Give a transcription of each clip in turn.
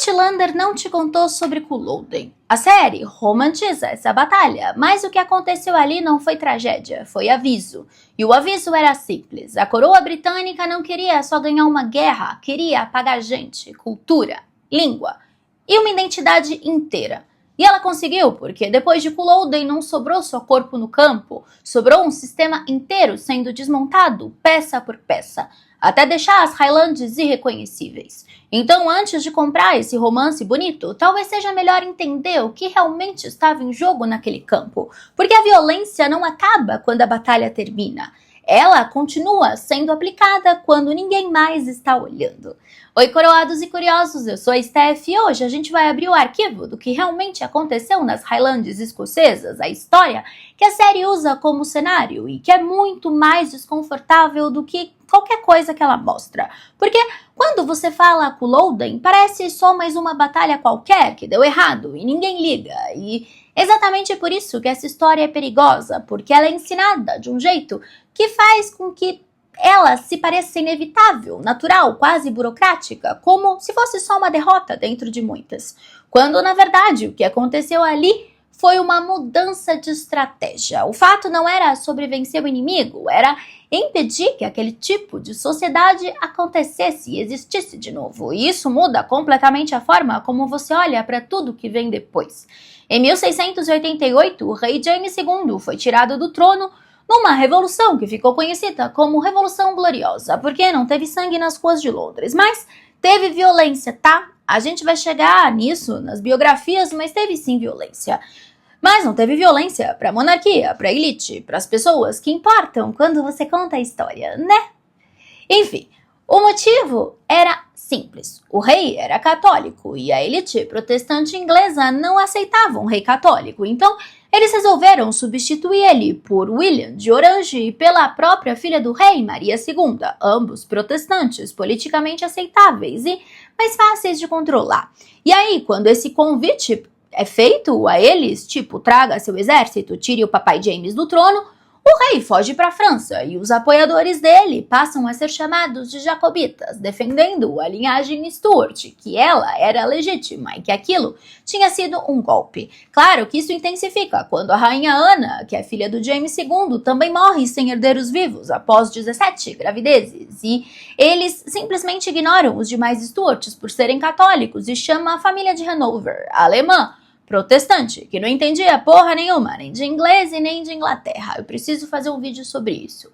Outlander não te contou sobre Culloden. A série romantiza essa batalha, mas o que aconteceu ali não foi tragédia, foi aviso. E o aviso era simples: a coroa britânica não queria só ganhar uma guerra, queria apagar gente, cultura, língua e uma identidade inteira. E ela conseguiu, porque depois de Culloden não sobrou só corpo no campo, sobrou um sistema inteiro sendo desmontado, peça por peça, até deixar as Highlands irreconhecíveis. Então, antes de comprar esse romance bonito, talvez seja melhor entender o que realmente estava em jogo naquele campo, porque a violência não acaba quando a batalha termina. Ela continua sendo aplicada quando ninguém mais está olhando. Oi, coroados e curiosos, eu sou a Steph e hoje a gente vai abrir o arquivo do que realmente aconteceu nas Highlands escocesas, a história que a série usa como cenário e que é muito mais desconfortável do que qualquer coisa que ela mostra. Porque quando você fala Culloden, parece só mais uma batalha qualquer que deu errado e ninguém liga. E exatamente por isso que essa história é perigosa, porque ela é ensinada de um jeito que faz com que ela se pareça inevitável, natural, quase burocrática, como se fosse só uma derrota dentro de muitas. Quando, na verdade, o que aconteceu ali foi uma mudança de estratégia. O fato não era sobre vencer o inimigo, era impedir que aquele tipo de sociedade acontecesse e existisse de novo. E isso muda completamente a forma como você olha para tudo que vem depois. Em 1688, o rei James II foi tirado do trono numa revolução que ficou conhecida como Revolução Gloriosa, porque não teve sangue nas ruas de Londres, mas teve violência, tá? A gente vai chegar nisso nas biografias, mas teve sim violência. Mas não teve violência para a monarquia, para a elite, para as pessoas que importam quando você conta a história, né? Enfim, o motivo era simples. O rei era católico e a elite protestante inglesa não aceitava um rei católico, então eles resolveram substituir ele por William de Orange e pela própria filha do rei, Maria II, ambos protestantes, politicamente aceitáveis e mais fáceis de controlar. E aí, quando esse convite é feito a eles, tipo, traga seu exército, tire o papai James do trono, o rei foge para a França e os apoiadores dele passam a ser chamados de jacobitas, defendendo a linhagem Stuart, que ela era legítima e que aquilo tinha sido um golpe. Claro que isso intensifica quando a rainha Ana, que é filha do James II, também morre sem herdeiros vivos após 17 gravidezes, e eles simplesmente ignoram os demais Stuarts por serem católicos e chamam a família de Hanover, a alemã, protestante, que não entendia porra nenhuma, nem de inglês e nem de Inglaterra. Eu preciso fazer um vídeo sobre isso.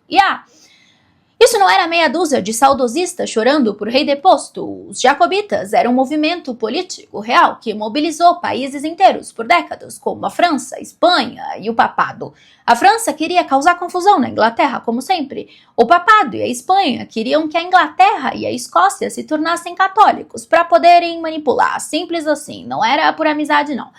Isso não era meia dúzia de saudosistas chorando por rei deposto. Os jacobitas eram um movimento político real que mobilizou países inteiros por décadas, como a França, a Espanha e o papado. A França queria causar confusão na Inglaterra, como sempre. O papado e a Espanha queriam que a Inglaterra e a Escócia se tornassem católicos para poderem manipular. Simples assim, não era por amizade não.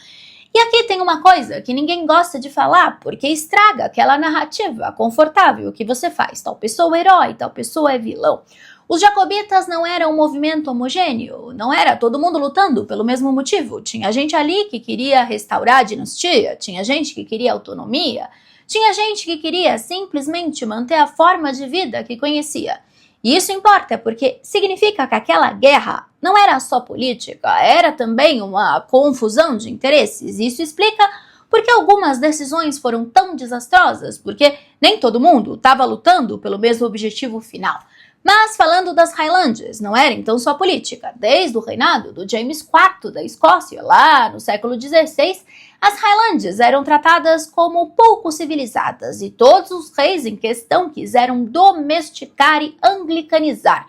E aqui tem uma coisa que ninguém gosta de falar, porque estraga aquela narrativa confortável que você faz. Tal pessoa é herói, tal pessoa é vilão. Os jacobitas não eram um movimento homogêneo, não era todo mundo lutando pelo mesmo motivo. Tinha gente ali que queria restaurar a dinastia, tinha gente que queria autonomia, tinha gente que queria simplesmente manter a forma de vida que conhecia. E isso importa porque significa que aquela guerra não era só política, era também uma confusão de interesses. Isso explica porque algumas decisões foram tão desastrosas, porque nem todo mundo estava lutando pelo mesmo objetivo final. Mas falando das Highlands, não era então só política. Desde o reinado do James IV da Escócia, lá no século XVI, as Highlands eram tratadas como pouco civilizadas e todos os reis em questão quiseram domesticar e anglicanizar.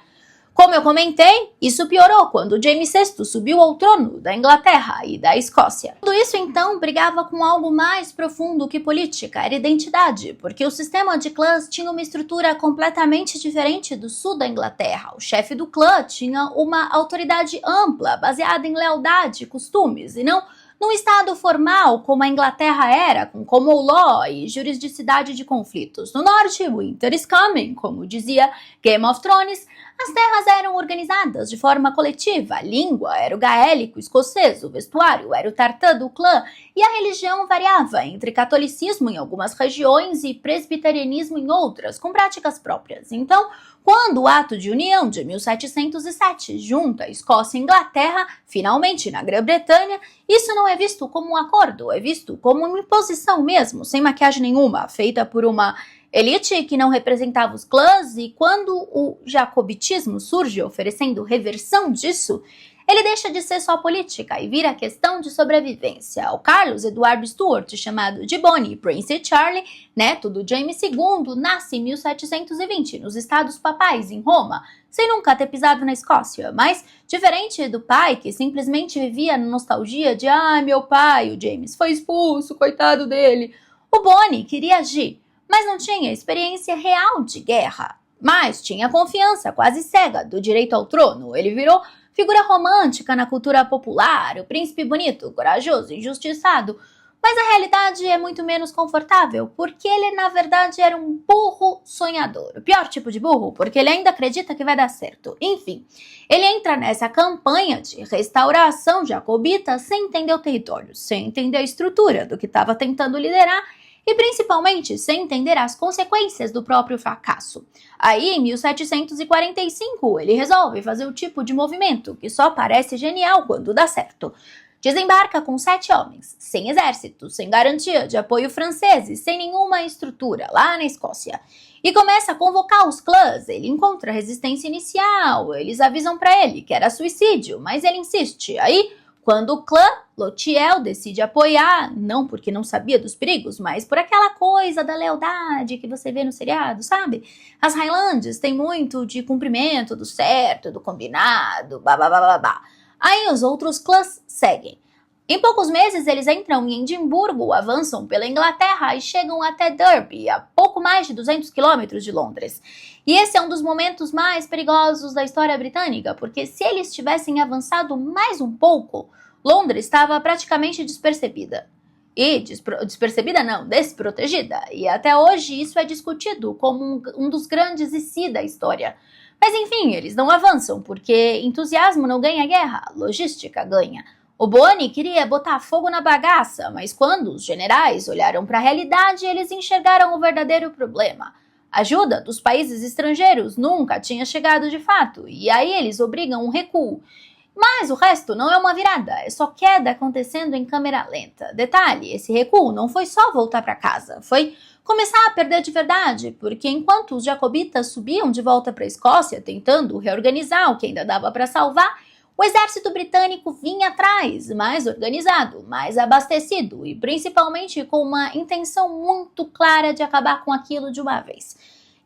Como eu comentei, isso piorou quando James VI subiu ao trono da Inglaterra e da Escócia. Tudo isso então brigava com algo mais profundo que política, era identidade, porque o sistema de clãs tinha uma estrutura completamente diferente do sul da Inglaterra. O chefe do clã tinha uma autoridade ampla, baseada em lealdade e costumes, e não num estado formal como a Inglaterra era, com common law e juridicidade de conflitos. No norte, winter is coming, como dizia Game of Thrones, as terras eram organizadas de forma coletiva, a língua era o gaélico escocês, o vestuário era o tartã do clã e a religião variava entre catolicismo em algumas regiões e presbiterianismo em outras, com práticas próprias. Então, Quando o Ato de União de 1707 junta a Escócia e a Inglaterra, finalmente na Grã-Bretanha, isso não é visto como um acordo, é visto como uma imposição mesmo, sem maquiagem nenhuma, feita por uma elite que não representava os clãs, e quando o jacobitismo surge oferecendo reversão disso, ele deixa de ser só política e vira questão de sobrevivência. O Carlos Eduardo Stuart, chamado de Bonnie Prince Charlie, neto do James II, nasce em 1720 nos Estados Papais, em Roma, sem nunca ter pisado na Escócia. Mas, diferente do pai, que simplesmente vivia na nostalgia de meu pai, o James, foi expulso, coitado dele, o Bonnie queria agir, mas não tinha experiência real de guerra. Mas tinha a confiança quase cega do direito ao trono. Ele virou figura romântica na cultura popular, o príncipe bonito, corajoso, injustiçado. Mas a realidade é muito menos confortável, porque ele na verdade era um burro sonhador. O pior tipo de burro, porque ele ainda acredita que vai dar certo. Enfim, ele entra nessa campanha de restauração jacobita sem entender o território, sem entender a estrutura do que estava tentando liderar, e principalmente sem entender as consequências do próprio fracasso. Aí, em 1745, ele resolve fazer o tipo de movimento que só parece genial quando dá certo. Desembarca com 7 homens, sem exército, sem garantia de apoio francês e sem nenhuma estrutura lá na Escócia. E começa a convocar os clãs. Ele encontra resistência inicial, eles avisam para ele que era suicídio, mas ele insiste. Aí, quando o clã Lotiel decide apoiar, não porque não sabia dos perigos, mas por aquela coisa da lealdade que você vê no seriado, sabe? As Highlands têm muito de cumprimento do certo, do combinado, babá. Aí os outros clãs seguem. Em poucos meses eles entram em Edimburgo, avançam pela Inglaterra e chegam até Derby, a pouco mais de 200 quilômetros de Londres. E esse é um dos momentos mais perigosos da história britânica, porque se eles tivessem avançado mais um pouco, Londres estava praticamente despercebida. E desprotegida. E até hoje isso é discutido como um dos grandes e si da história. Mas enfim, eles não avançam, porque entusiasmo não ganha guerra, logística ganha. O Bonnie queria botar fogo na bagaça, mas quando os generais olharam para a realidade, eles enxergaram o verdadeiro problema. A ajuda dos países estrangeiros nunca tinha chegado de fato, e aí eles obrigam um recuo. Mas o resto não é uma virada, é só queda acontecendo em câmera lenta. Detalhe, esse recuo não foi só voltar para casa, foi começar a perder de verdade, porque enquanto os jacobitas subiam de volta para a Escócia, tentando reorganizar o que ainda dava para salvar, o exército britânico vinha atrás, mais organizado, mais abastecido e principalmente com uma intenção muito clara de acabar com aquilo de uma vez.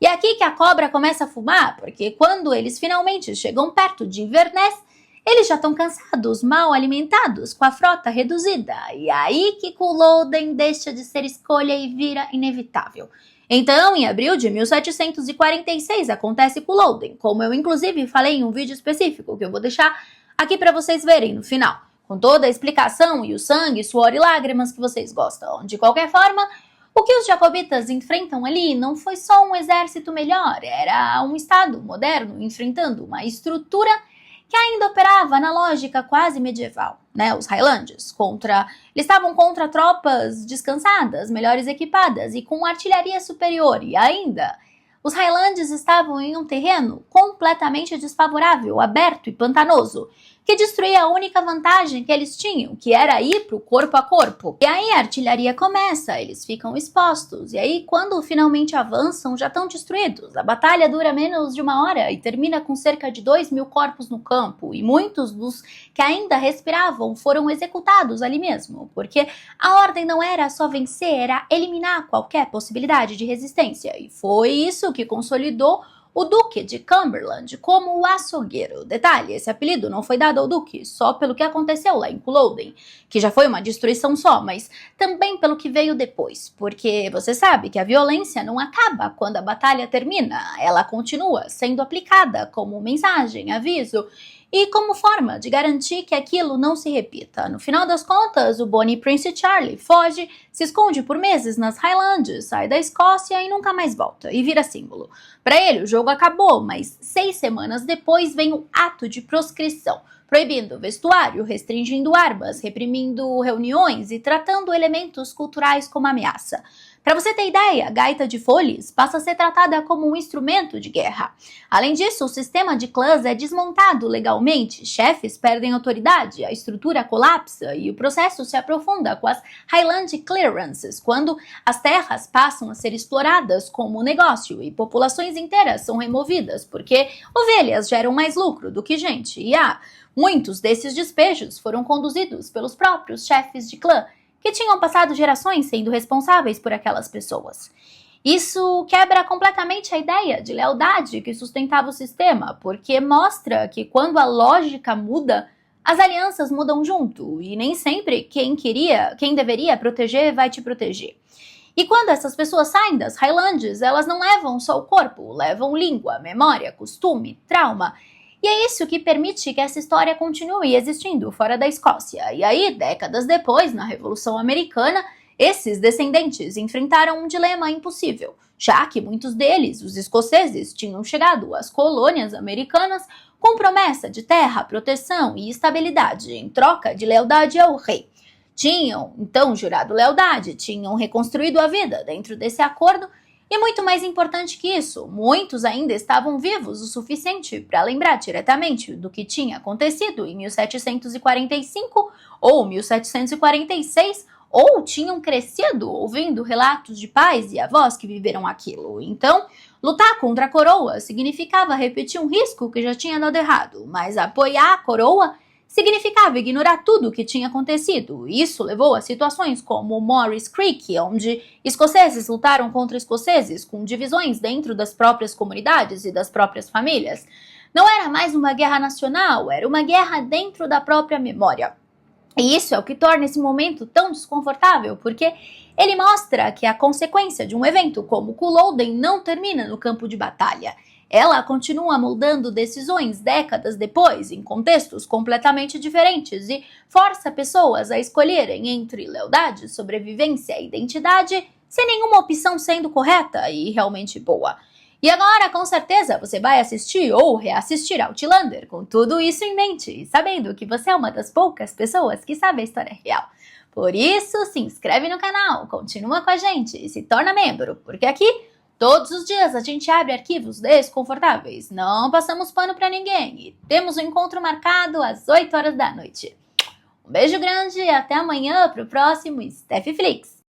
E é aqui que a cobra começa a fumar, porque quando eles finalmente chegam perto de Inverness, eles já estão cansados, mal alimentados, com a frota reduzida. E é aí que Culloden deixa de ser escolha e vira inevitável. Então, em abril de 1746, acontece Culloden, como eu inclusive falei em um vídeo específico, que eu vou deixar aqui para vocês verem no final, com toda a explicação e o sangue, suor e lágrimas que vocês gostam. De qualquer forma, o que os jacobitas enfrentam ali não foi só um exército melhor, era um estado moderno enfrentando uma estrutura que ainda operava na lógica quase medieval, né? Os Highlanders eles estavam contra tropas descansadas, melhores equipadas e com artilharia superior, e ainda os Highlanders estavam em um terreno completamente desfavorável, aberto e pantanoso, que destruía a única vantagem que eles tinham, que era ir para o corpo a corpo. E aí a artilharia começa, eles ficam expostos, e aí quando finalmente avançam já estão destruídos. A batalha dura menos de 1 hora e termina com cerca de 2.000 corpos no campo, e muitos dos que ainda respiravam foram executados ali mesmo, porque a ordem não era só vencer, era eliminar qualquer possibilidade de resistência, e foi isso que consolidou o Duque de Cumberland como o açougueiro. Detalhe, esse apelido não foi dado ao Duque só pelo que aconteceu lá em Culloden, que já foi uma destruição só, mas também pelo que veio depois, porque você sabe que a violência não acaba quando a batalha termina, ela continua sendo aplicada como mensagem, aviso, e como forma de garantir que aquilo não se repita. No final das contas, o Bonnie Prince Charlie foge, se esconde por meses nas Highlands, sai da Escócia e nunca mais volta, e vira símbolo. Para ele, o jogo acabou, mas 6 semanas depois vem o ato de proscrição, proibindo vestuário, restringindo armas, reprimindo reuniões e tratando elementos culturais como ameaça. Para você ter ideia, a gaita de foles passa a ser tratada como um instrumento de guerra. Além disso, o sistema de clãs é desmontado legalmente, chefes perdem autoridade, a estrutura colapsa e o processo se aprofunda com as Highland Clearances, quando as terras passam a ser exploradas como negócio e populações inteiras são removidas, porque ovelhas geram mais lucro do que gente. E muitos desses despejos foram conduzidos pelos próprios chefes de clã, que tinham passado gerações sendo responsáveis por aquelas pessoas. Isso quebra completamente a ideia de lealdade que sustentava o sistema, porque mostra que quando a lógica muda, as alianças mudam junto, e nem sempre quem deveria proteger vai te proteger. E quando essas pessoas saem das Highlands, elas não levam só o corpo, levam língua, memória, costume, trauma. E é isso que permite que essa história continue existindo fora da Escócia. E aí, décadas depois, na Revolução Americana, esses descendentes enfrentaram um dilema impossível, já que muitos deles, os escoceses, tinham chegado às colônias americanas com promessa de terra, proteção e estabilidade em troca de lealdade ao rei. Tinham, então, jurado lealdade, tinham reconstruído a vida dentro desse acordo. E muito mais importante que isso, muitos ainda estavam vivos o suficiente para lembrar diretamente do que tinha acontecido em 1745 ou 1746, ou tinham crescido ouvindo relatos de pais e avós que viveram aquilo. Então, lutar contra a coroa significava repetir um risco que já tinha dado errado, mas apoiar a coroa significava ignorar tudo o que tinha acontecido. Isso levou a situações como Morris Creek, onde escoceses lutaram contra escoceses, com divisões dentro das próprias comunidades e das próprias famílias. Não era mais uma guerra nacional, era uma guerra dentro da própria memória. E isso é o que torna esse momento tão desconfortável, porque ele mostra que a consequência de um evento como Culloden não termina no campo de batalha. Ela continua moldando decisões décadas depois, em contextos completamente diferentes, e força pessoas a escolherem entre lealdade, sobrevivência e identidade, sem nenhuma opção sendo correta e realmente boa. E agora, com certeza, você vai assistir ou reassistir Outlander com tudo isso em mente, sabendo que você é uma das poucas pessoas que sabe a história real. Por isso, se inscreve no canal, continua com a gente e se torna membro, porque aqui todos os dias a gente abre arquivos desconfortáveis, não passamos pano pra ninguém e temos um encontro marcado às 8 horas da noite. Um beijo grande e até amanhã pro próximo Steffy Flix.